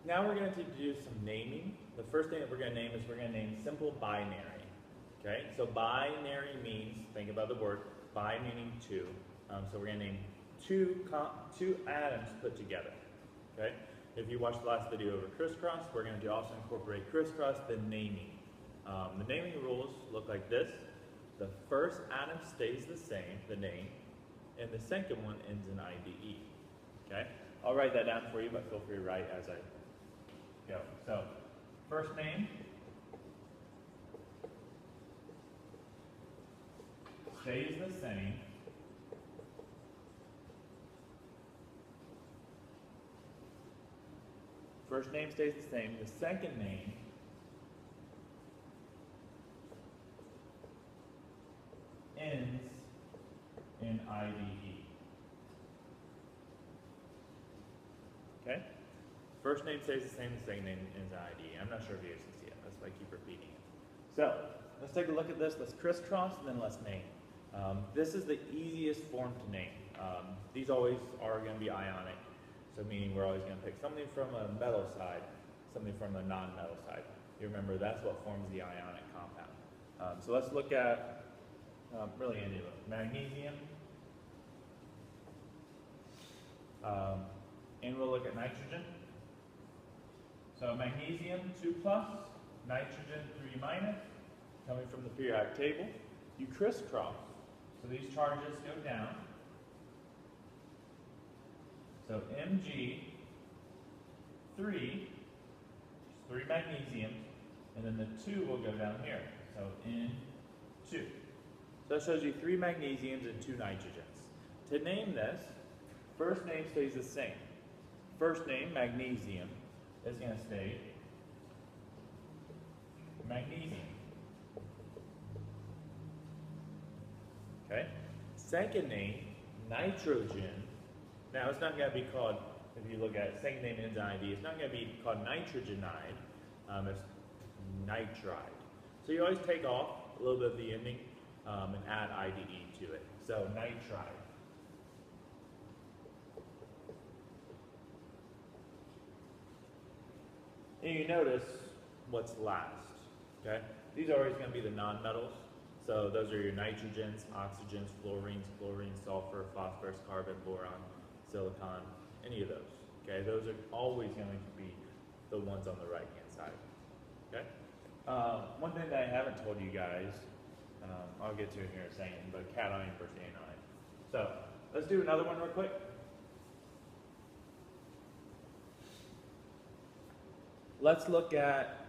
Now we're going to do some naming. The first thing that we're going to name is we're going to name simple binary. Okay, so binary means, think about the word, bi meaning two. So we're going to name two atoms put together. Okay, if you watched the last video over crisscross, we're going to also incorporate crisscross, the naming. The naming rules look like this. The first atom stays the same, the name, and the second one ends in IDE. Okay, I'll write that down for you, but feel free to write as I go. So, first name stays the same. First name stays the same. The second name ends in IDE. Okay? First name stays the same, the second name ends in IDE. I'm not sure if you guys can see it. That's why I keep repeating it. So, let's take a look at this. Let's crisscross and then let's name. This is the easiest form to name. These always are going to be ionic. So meaning we're always going to pick something from a metal side, something from a non-metal side. You remember that's what forms the ionic compound. So let's look at really any of them. Magnesium. And we'll look at nitrogen. So magnesium 2+, nitrogen 3-, coming from the periodic table. You crisscross. So these charges go down. So Mg, 3 magnesium, and then the 2 will go down here. So N2. So that shows you 3 magnesiums and 2 nitrogens. To name this, first name stays the same. First name, magnesium, is going to stay magnesium. Okay? Second name, nitrogen. Now, it's not going to be called, if you look at it, second name ends in ID, it's not going to be called nitrogenide, it's nitride. So you always take off a little bit of the ending and add IDE to it. So nitride. And you notice what's last, okay? These are always going to be the nonmetals. So those are your nitrogens, oxygens, fluorines, sulfur, phosphorus, carbon, boron, silicon, any of those. Okay, those are always going to be the ones on the right-hand side. Okay. One thing that I haven't told you guys, I'll get to it here in a second, but cation versus anion. So let's do another one real quick. Let's look at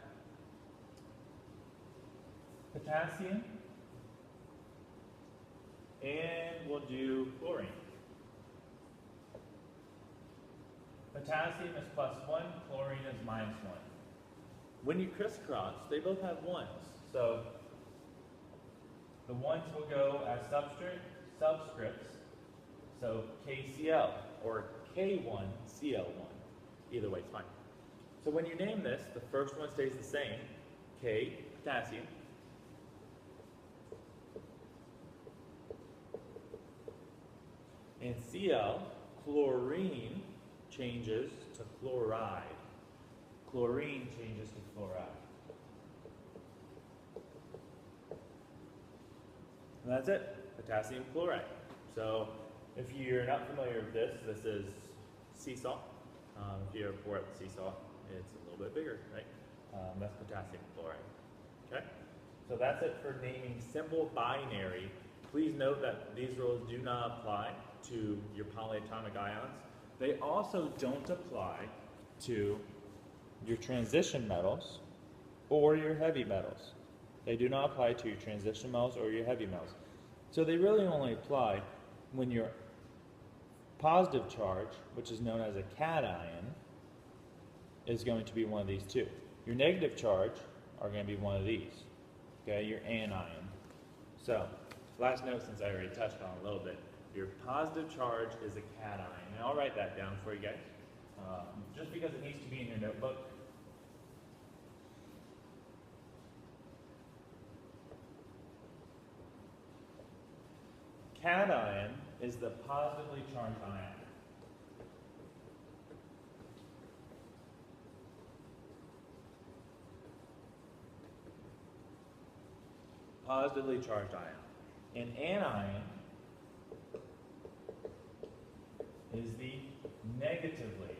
potassium, and we'll do chlorine. Potassium is +1, chlorine is -1. When you crisscross, they both have 1s. So the 1s will go as subscripts. So KCl or K1Cl1. Either way, it's fine. So when you name this, the first one stays the same. K, potassium. And Cl, chlorine, changes to chloride. Chlorine changes to chloride. And that's it, potassium chloride. So if you're not familiar with this, this is sea salt. If you ever pour out the sea salt, it's a little bit bigger, right? That's potassium chloride. Okay? So that's it for naming simple binary. Please note that these rules do not apply to your polyatomic ions. They also don't apply to your transition metals or your heavy metals. They do not apply to your transition metals or your heavy metals. So they really only apply when your positive charge, which is known as a cation, is going to be one of these two. Your negative charge are going to be one of these. Okay, your anion. So, last note, since I already touched on it a little bit, your positive charge is a cation. And I'll write that down for you guys, just because it needs to be in your notebook. Cation is the positively charged ion. positively charged ion. An anion is the negatively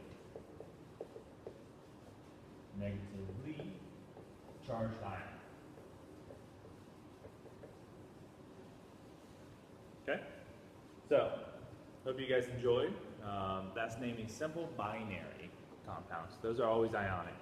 charged ion. Okay? So, hope you guys enjoyed. That's naming simple binary compounds. Those are always ionic.